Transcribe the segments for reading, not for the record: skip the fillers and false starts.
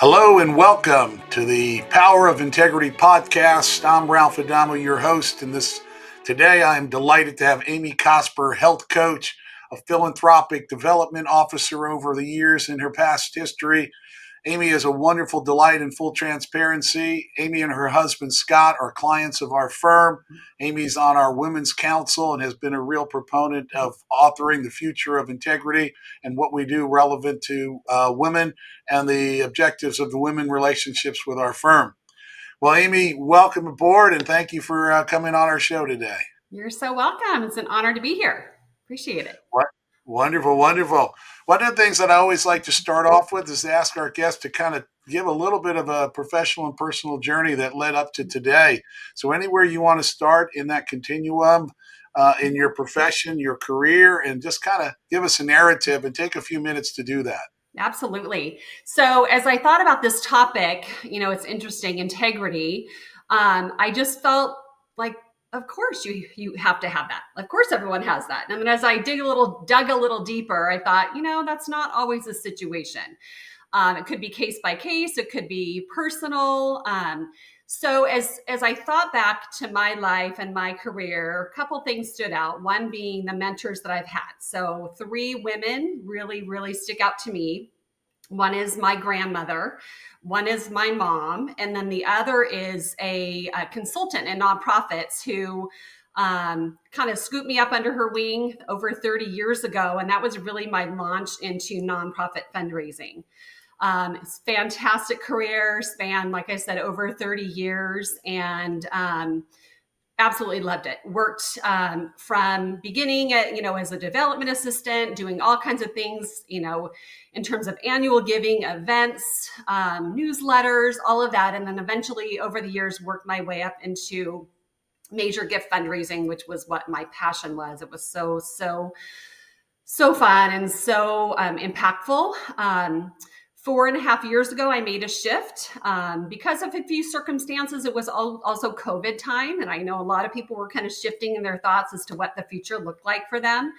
Hello and welcome to the Power of Integrity podcast. I'm Ralph Adamo, your host, and today I am delighted to have Amy Cosper, health coach, a philanthropic development officer over the years in her past history. Amy is a wonderful delight in full transparency. Amy and her husband, Scott, are clients of our firm. Amy's on our Women's Council and has been a real proponent of authoring the future of integrity and what we do relevant to women and the objectives of the women relationships with our firm. Well, Amy, welcome aboard and thank you for coming on our show today. You're so welcome. It's an honor to be here. Appreciate it. What? Wonderful, wonderful. One of the things that I always like to start off with is to ask our guests to kind of give a little bit of a professional and personal journey that led up to today. So anywhere you want to start in that continuum, in your profession, your career, and just kind of give us a narrative and take a few minutes to do that. Absolutely. So as I thought about this topic, it's interesting, integrity. I just felt like, of course, you have to have that. Of course, everyone has that. And then as I dug a little deeper, I thought, that's not always the situation. It could be case by case. It could be personal. So as I thought back to my life and my career, a couple things stood out. One being the mentors that I've had. So three women really, really stick out to me. One is my grandmother, one is my mom, and then the other is a consultant in nonprofits who kind of scooped me up under her wing over 30 years ago. And that was really my launch into nonprofit fundraising. It's fantastic career, spanned, like I said, over 30 years, and absolutely loved it. Worked from beginning at, as a development assistant, doing all kinds of things, in terms of annual giving, events, newsletters, all of that. And then eventually over the years, worked my way up into major gift fundraising, which was what my passion was. It was so fun and so impactful. 4.5 years ago, I made a shift because of a few circumstances. It was also COVID time. And I know a lot of people were kind of shifting in their thoughts as to what the future looked like for them.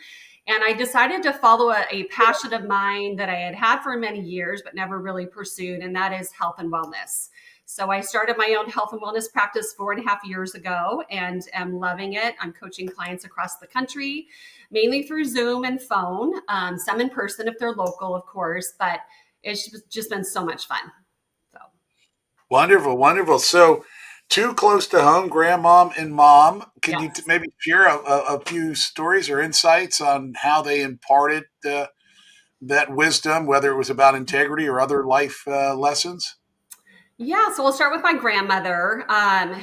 And I decided to follow a passion of mine that I had for many years, but never really pursued. And that is health and wellness. So I started my own health and wellness practice 4.5 years ago and am loving it. I'm coaching clients across the country, mainly through Zoom and phone, some in person if they're local, of course, but it's just been so much fun. So Wonderful, wonderful. So too close to home, grandmom and mom. Can you maybe share a few stories or insights on how they imparted that wisdom, whether it was about integrity or other life lessons? Yeah, so we'll start with my grandmother.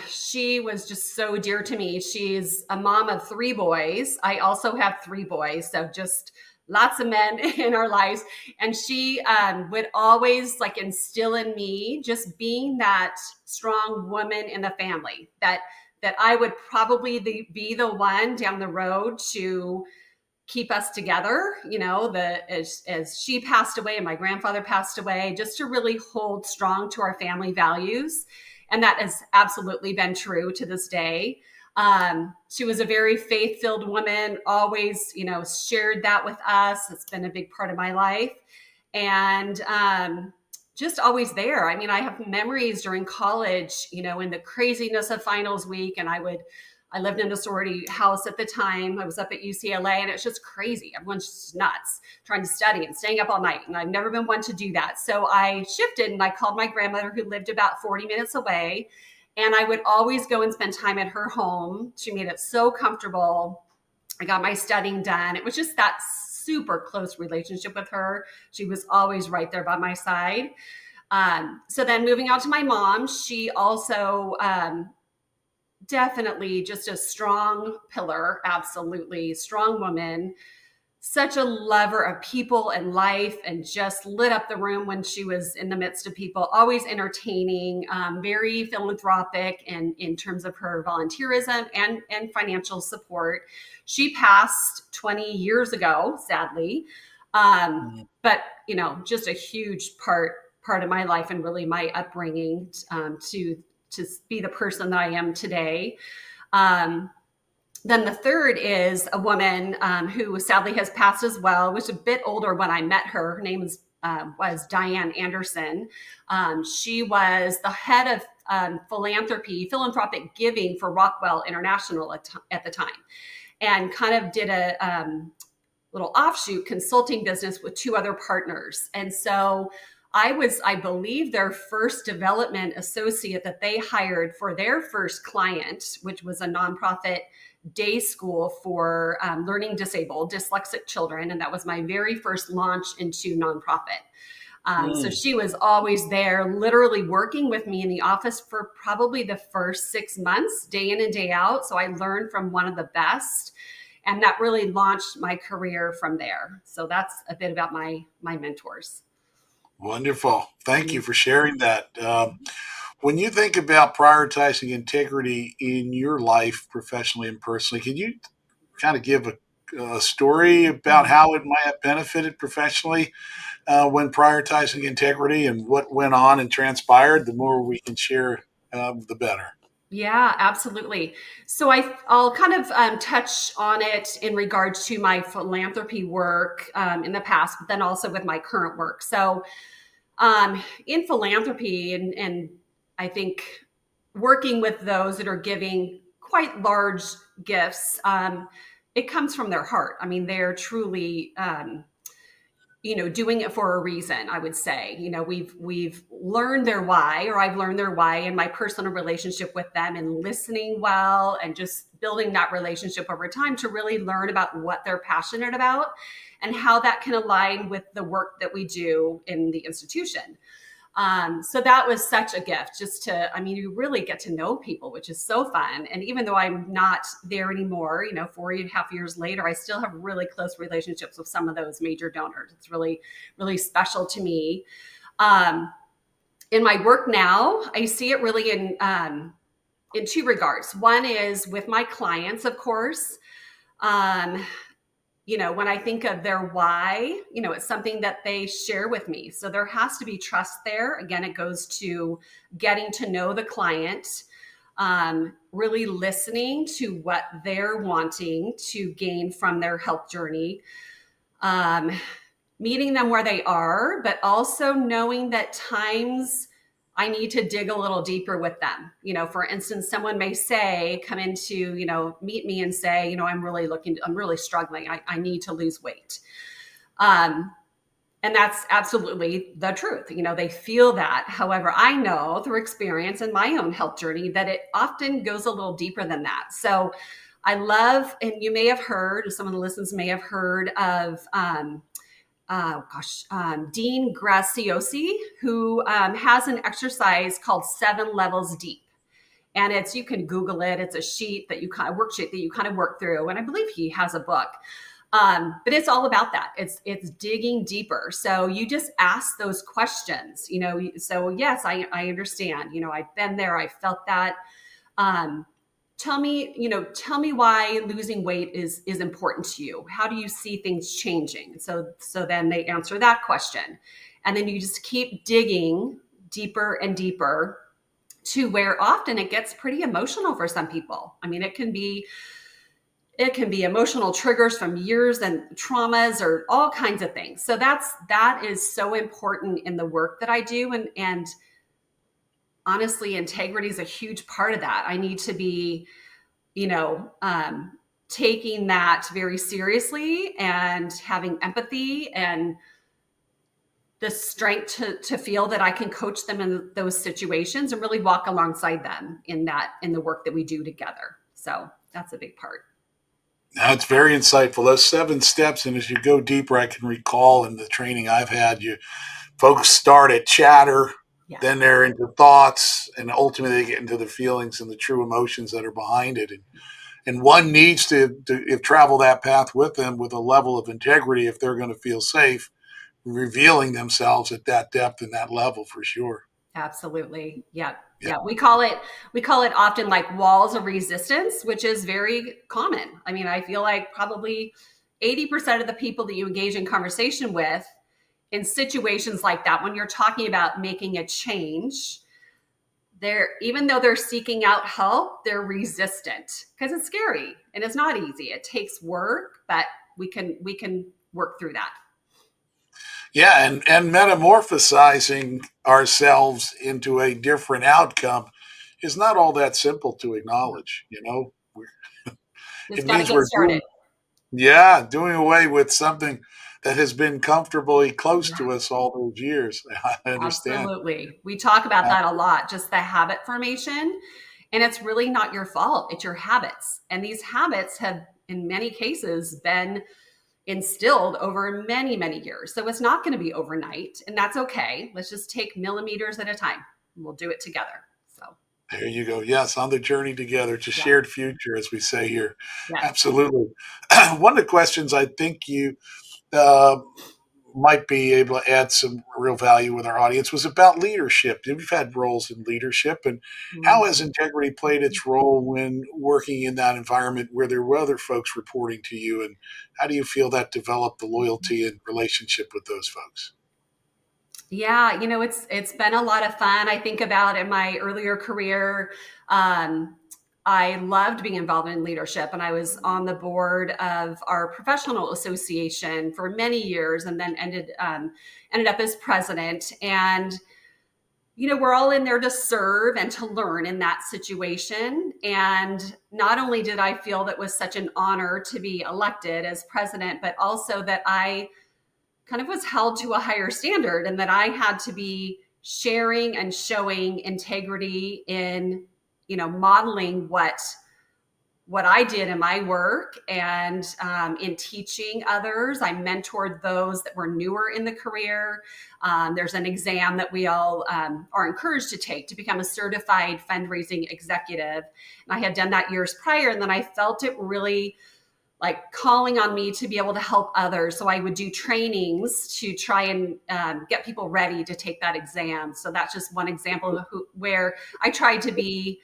She was just so dear to me. She's a mom of 3 boys. I also have 3 boys, so just lots of men in our lives. And she would always instill in me just being that strong woman in the family, that I would probably be the one down the road to keep us together, as she passed away and my grandfather passed away, just to really hold strong to our family values. And that has absolutely been true to this day. She was a very faith-filled woman, always, shared that with us. It's been a big part of my life. And just always there. I mean, I have memories during college, in the craziness of finals week, and I lived in a sorority house at the time. I was up at UCLA and it's just crazy. Everyone's just nuts trying to study and staying up all night. And I've never been one to do that. So I shifted and I called my grandmother, who lived about 40 minutes away. And I would always go and spend time at her home. She made it so comfortable. I got my studying done. It was just that super close relationship with her. She was always right there by my side. So then moving on to my mom, she also, definitely just a strong pillar, absolutely strong woman, such a lover of people and life, and just lit up the room when she was in the midst of people, always entertaining, very philanthropic in terms of her volunteerism and financial support. She passed 20 years ago, sadly, but just a huge part of my life and really my upbringing to be the person that I am today. Then the third is a woman who sadly has passed as well, was a bit older when I met her. Her name is was Diane Anderson. She was the head of philanthropic giving for Rockwell International at the time, and kind of did a little offshoot consulting business with two other partners. And so I was, I believe, their first development associate that they hired for their first client, which was a nonprofit day school for learning disabled, dyslexic children. And that was my very first launch into nonprofit. So she was always there, literally working with me in the office for probably the first 6 months, day in and day out. So I learned from one of the best. And that really launched my career from there. So that's a bit about my mentors. Wonderful. Thank you for sharing that. When you think about prioritizing integrity in your life, professionally and personally, can you kind of give a story about how it might have benefited professionally when prioritizing integrity and what went on and transpired? The more we can share, the better. Yeah, absolutely. So I'll kind of touch on it in regards to my philanthropy work in the past, but then also with my current work. So in philanthropy, and I think working with those that are giving quite large gifts, it comes from their heart. I mean, they're truly doing it for a reason. I would say, we've learned their why, or I've learned their why in my personal relationship with them, and listening well and just building that relationship over time to really learn about what they're passionate about and how that can align with the work that we do in the institution. So that was such a gift, just to, I mean, you really get to know people, which is so fun. And even though I'm not there anymore, 4.5 years later, I still have really close relationships with some of those major donors. It's really, really special to me. In my work now, I see it really in two regards. One is with my clients, of course. When I think of their why, it's something that they share with me. So there has to be trust there. Again, it goes to getting to know the client, really listening to what they're wanting to gain from their health journey, meeting them where they are, but also knowing that times I need to dig a little deeper with them. For instance, someone may come into, meet me and say, I'm really struggling. I need to lose weight. And that's absolutely the truth. They feel that. However, I know through experience in my own health journey that it often goes a little deeper than that. So I love, and you may have heard, or some of the listeners may have heard of, Dean Graziosi, who has an exercise called 7 Levels Deep. And you can Google it. It's a sheet that you kind of worksheet that you kind of work through. And I believe he has a book. But it's all about that. It's digging deeper. So you just ask those questions, so yes, I understand, I've been there. I felt that. Tell me why losing weight is important to you. How do you see things changing? So then they answer that question. And then you just keep digging deeper and deeper to where often it gets pretty emotional for some people. I mean, it can be emotional triggers from years and traumas or all kinds of things. So that is so important in the work that I do. And honestly, integrity is a huge part of that. I need to be, taking that very seriously and having empathy and the strength to feel that I can coach them in those situations and really walk alongside them in the work that we do together. So that's a big part. That's very insightful. Those 7 steps, and as you go deeper, I can recall in the training I've had, folks start at chatter, Yeah. then they're into thoughts, and ultimately they get into the feelings and the true emotions that are behind it. And one needs to travel that path with them with a level of integrity if they're going to feel safe revealing themselves at that depth and that level, for sure. Absolutely. Yeah. Yeah. We call it often like walls of resistance, which is very common. I mean, I feel like probably 80% of the people that you engage in conversation with in situations like that, when you're talking about making a change, even though they're seeking out help, they're resistant because it's scary and it's not easy. It takes work, but we can work through that. Yeah, and metamorphosizing ourselves into a different outcome is not all that simple to No, acknowledge. It just got to means get we're started. doing away with something that has been comfortably close Yeah, to us all those years. I understand. absolutely. We talk about that a lot, just the habit formation. And it's really not your fault. It's your habits. And these habits have, in many cases, been instilled over many, many years. So it's not going to be overnight. And that's okay. Let's just take millimeters at a time. We'll do it together. So, There you go. Yes, on the journey together to yeah. shared future, as we say here. Yes. Absolutely. One of the questions I think you uh, might be able to add some real value with our audience was about leadership. You've had roles in leadership, and how Mhm. has integrity played its role when working in that environment where there were other folks reporting to you? And how do you feel that developed the loyalty and relationship with those folks? Yeah, it's been a lot of fun. I think about in my earlier career, um, I loved being involved in leadership, and I was on the board of our professional association for many years, and then ended up as president. And we're all in there to serve and to learn in that situation. And not only did I feel that was such an honor to be elected as president, but also that I kind of was held to a higher standard and that I had to be sharing and showing integrity in, modeling what I did in my work and in teaching others. I mentored those that were newer in the career. There's an exam that we all are encouraged to take to become a certified fundraising executive. And I had done that years prior, and then I felt it really like calling on me to be able to help others. So I would do trainings to try and get people ready to take that exam. So that's just one example of where I tried to be,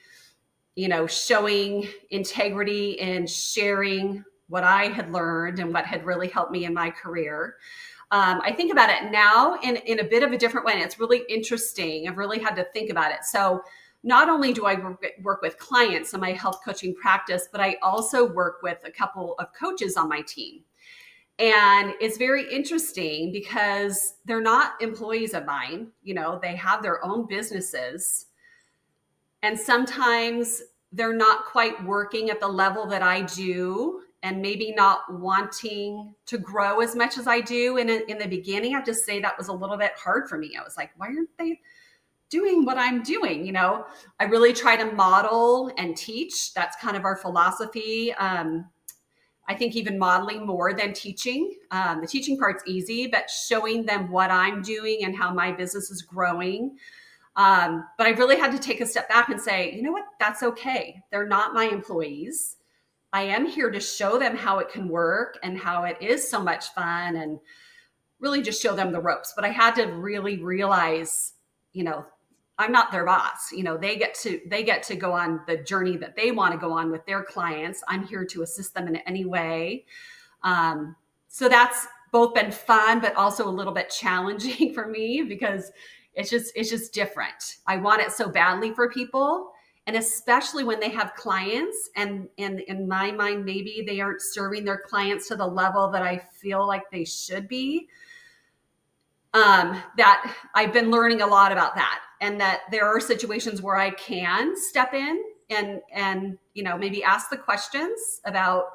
showing integrity and sharing what I had learned and what had really helped me in my career. I think about it now in a bit of a different way. And it's really interesting. I've really had to think about it. So not only do I work with clients in my health coaching practice, but I also work with a couple of coaches on my team. And it's very interesting because they're not employees of mine. They have their own businesses. And sometimes they're not quite working at the level that I do and maybe not wanting to grow as much as I do. And in the beginning, I have to say that was a little bit hard for me. I was like, why aren't they doing what I'm doing? I really try to model and teach. That's kind of our philosophy. I think even modeling more than teaching. The teaching part's easy, but showing them what I'm doing and how my business is growing. But I really had to take a step back and say, you know what? That's okay. They're not my employees. I am here to show them how it can work and how it is so much fun and really just show them the ropes. But I had to really realize, you know, I'm not their boss. They get to go on the journey that they want to go on with their clients. I'm here to assist them in any way. So that's both been fun, but also a little bit challenging for me because it's just different. I want it so badly for people, and especially when they have clients, and in my mind, maybe they aren't serving their clients to the level that I feel like they should be. That I've been learning a lot about that, and that there are situations where I can step in and maybe ask the questions about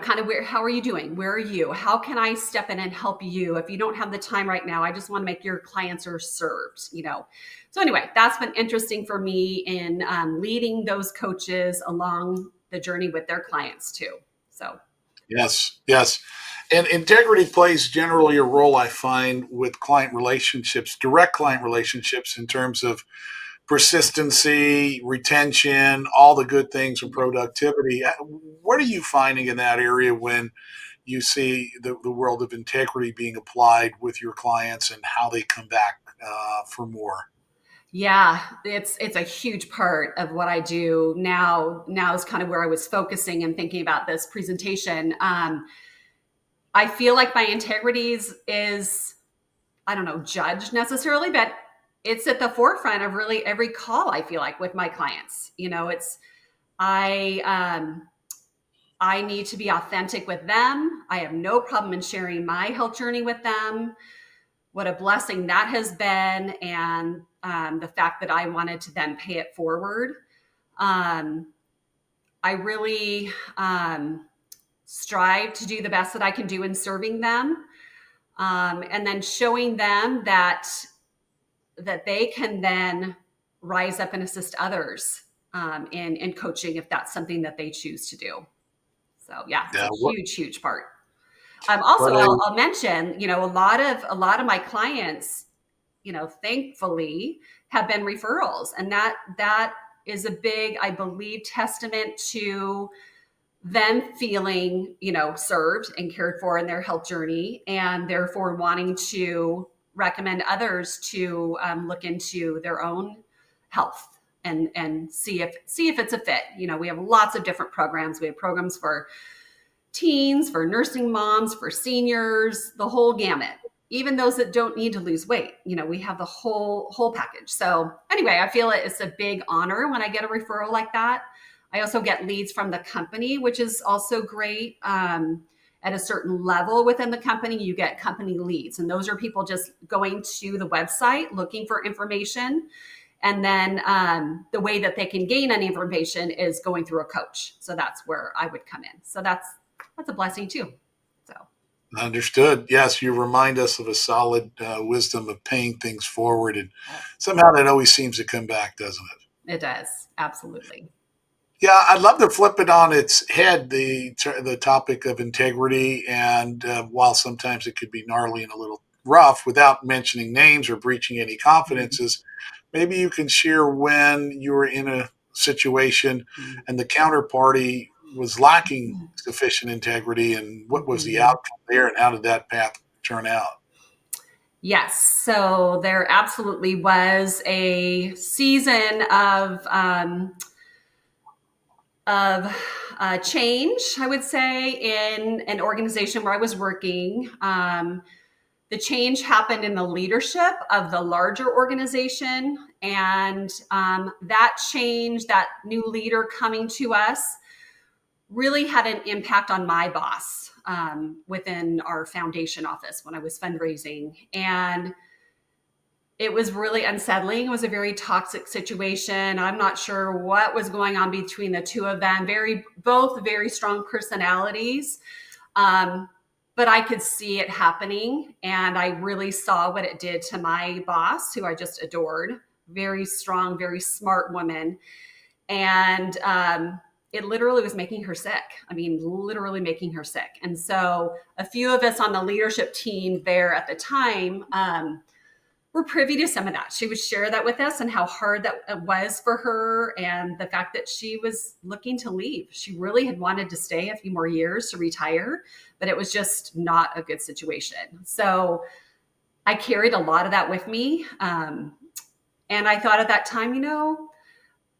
kind of how are you doing? Where are you? How can I step in and help you? If you don't have the time right now, I just want to make your clients are served. So anyway, that's been interesting for me in leading those coaches along the journey with their clients too. So Yes, yes. And integrity plays generally a role, I find, with client relationships, direct client relationships, in terms of persistency, retention, all the good things and yeah. productivity. What are you finding in that area when you see the world of integrity being applied with your clients and how they come back for more? Yeah, it's a huge part of what I do now. Now is kind of where I was focusing and thinking about this presentation. I feel like my integrity is I don't know, judged necessarily, but it's at the forefront of really every call I feel like with my clients. It's I I need to be authentic with them. I have no problem in sharing my health journey with them. What a blessing that has been, and the fact that I wanted to then pay it forward. Um, I really strive to do the best that I can do in serving them, and then showing them that they can then rise up and assist others in coaching if that's something that they choose to do. So yeah, it's Yeah, a huge part. Also, what a I'll mention, a lot of my clients, thankfully, have been referrals, and that is a big, I believe, testament to them feeling, served and cared for in their health journey, and therefore wanting to recommend others to look into their own health and see if it's a fit. We have lots of different programs. We have programs for teens, for nursing moms, for seniors, the whole gamut. Even those that don't need to lose weight, we have the whole package. So anyway, I feel it's a big honor when I get a referral like that. I also get leads from the company, which is also great. At a certain level within the company, you get company leads, and those are people just going to the website looking for information. And then the way that they can gain any information is going through a coach. So that's where I would come in. So that's a blessing too. So Understood. Yes, you remind us of a solid wisdom of paying things forward, and somehow that always seems to come back, doesn't it? it does, absolutely. Yeah, I'd love to flip it on its head, the topic of integrity, and while sometimes it could be gnarly and a little rough, without mentioning names or breaching any Mhm. confidences, maybe you can share when you were in a situation and the counterparty was lacking sufficient integrity, and what was the Mhm. outcome there, and how did that path turn out? Yes, so there absolutely was a season of change, I would say, in an organization where I was working. The change happened in the leadership of the larger organization, and that change, that new leader coming to us, really had an impact on my boss within our foundation office when I was fundraising. And it was really unsettling. It was a very toxic situation. I'm not sure what was going on between the two of them. Both very strong personalities. Um, but I could see it happening, and I really saw what it did to my boss, who I just adored. Very strong, very smart woman. And it literally was making her sick. I mean, literally making her sick. And so a few of us on the leadership team there at the time were privy to some of that. She would share that with us and how hard that was for her, and the fact that she was looking to leave. She really had wanted to stay a few more years to retire, but it was just not a good situation. So I carried a lot of that with me. And I thought at that time,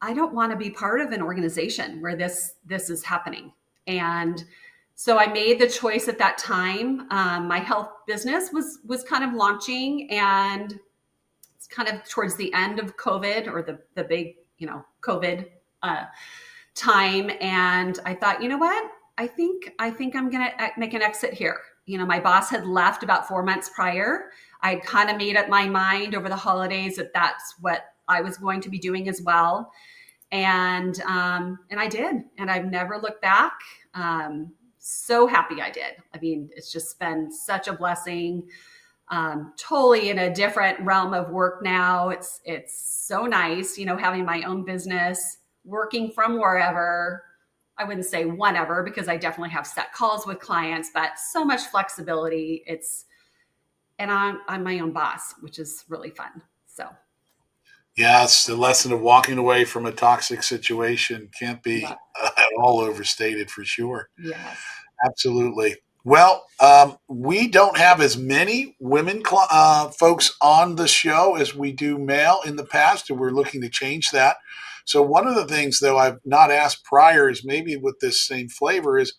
I don't want to be part of an organization where this is happening. And so I made the choice at that time. My health business was kind of launching, and it's kind of towards the end of COVID, or the big COVID uh, time. And I thought, you know what? I think I'm gonna make an exit here. My boss had left about 4 months prior. I kind of made up my mind over the holidays that that's what I was going to be doing as well, and I did, and I've never looked back. So happy I did. I mean, it's just been such a blessing. Totally in a different realm of work now. It's so nice, having my own business, working from wherever. I wouldn't say whenever, because I definitely have set calls with clients, but so much flexibility. And I'm my own boss, which is really fun. So Yes, the lesson of walking away from a toxic situation can't yeah, be at all overstated for sure. yes. Absolutely. Well, we don't have as many women folks on the show as we do male in the past, and we're looking to change that. So, one of the things, though, I've not asked prior is maybe with this same flavor is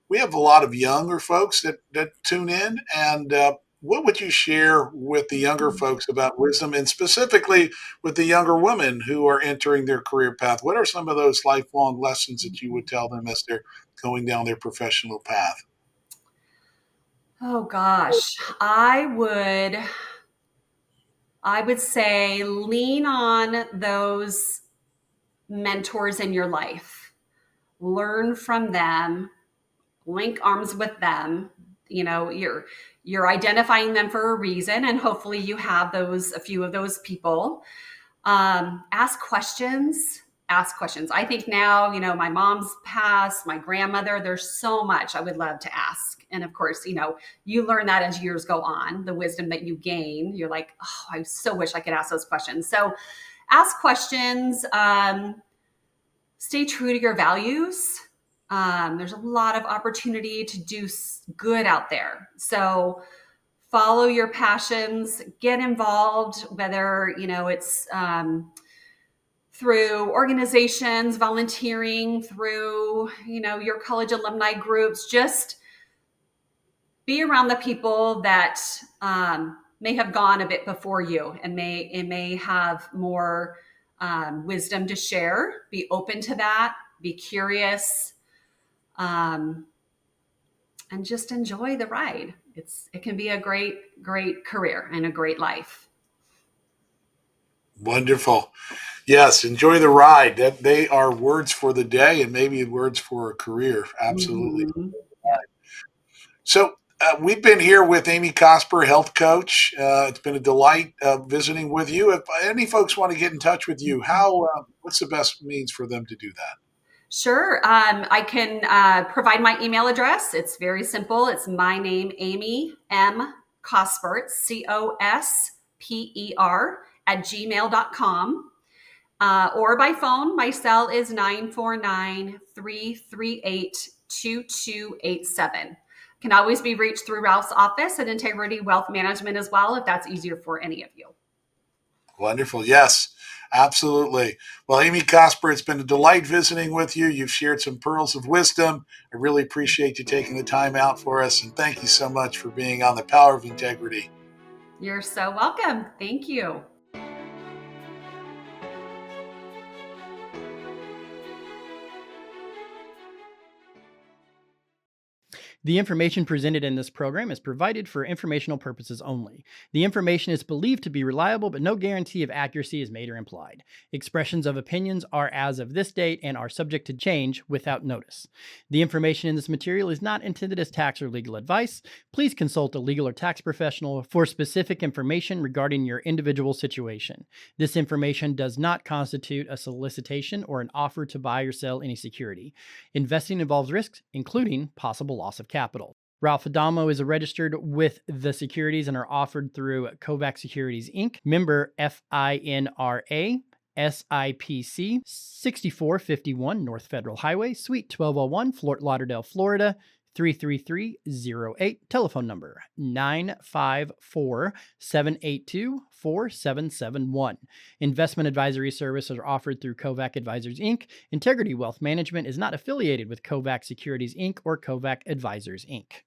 we have a lot of younger folks that tune in. And what would you share with the younger folks about wisdom, and specifically with the younger women who are entering their career path? What are some of those lifelong lessons that you would tell them as they're going down their professional path? Oh gosh, I would say lean on those mentors in your life. Learn from them, link arms with them. You know, you're identifying them for a reason, and hopefully you have a few of those people. Ask questions. Ask questions. I think now, my mom's passed, my grandmother, there's so much I would love to ask. And of course, you learn that as years go on, the wisdom that you gain. You're like, oh, I so wish I could ask those questions. So ask questions. Stay true to your values. There's a lot of opportunity to do good out there. So follow your passions, get involved, whether, it's through organizations, volunteering, through, your college alumni groups. Just be around the people that may have gone a bit before you and may have more wisdom to share. Be open to that. Be curious. And just enjoy the ride. It can be a great, great career and a great life. Wonderful. Yes, enjoy the ride. That they are words for the day and maybe words for a career. Absolutely. Mhm. So we've been here with Amy Cosper, health coach. It's been a delight visiting with you. If any folks want to get in touch with you, what's the best means for them to do that? Sure. I can provide my email address. It's very simple. It's my name, Amy M. Cosper, COSPER @gmail.com. Or by phone. My cell is 949-338-2287. Can always be reached through Ralph's office at Integrity Wealth Management as well, if that's easier for any of you. Wonderful. Yes, absolutely. Well, Amy Cosper, it's been a delight visiting with you. You've shared some pearls of wisdom. I really appreciate you taking the time out for us. And thank you so much for being on The Power of Integrity. You're so welcome. Thank you. The information presented in this program is provided for informational purposes only. The information is believed to be reliable, but no guarantee of accuracy is made or implied. Expressions of opinions are as of this date and are subject to change without notice. The information in this material is not intended as tax or legal advice. Please consult a legal or tax professional for specific information regarding your individual situation. This information does not constitute a solicitation or an offer to buy or sell any security. Investing involves risks, including possible loss of capital. Ralph Adamo is registered with the securities and are offered through Kovac Securities, Inc., member FINRA, SIPC, 6451 North Federal Highway, Suite 1201, Fort Lauderdale, Florida, 33308. Telephone number 954-782-4771. Investment advisory services are offered through Kovac Advisors, Inc. Integrity Wealth Management is not affiliated with Kovac Securities, Inc. or Kovac Advisors, Inc.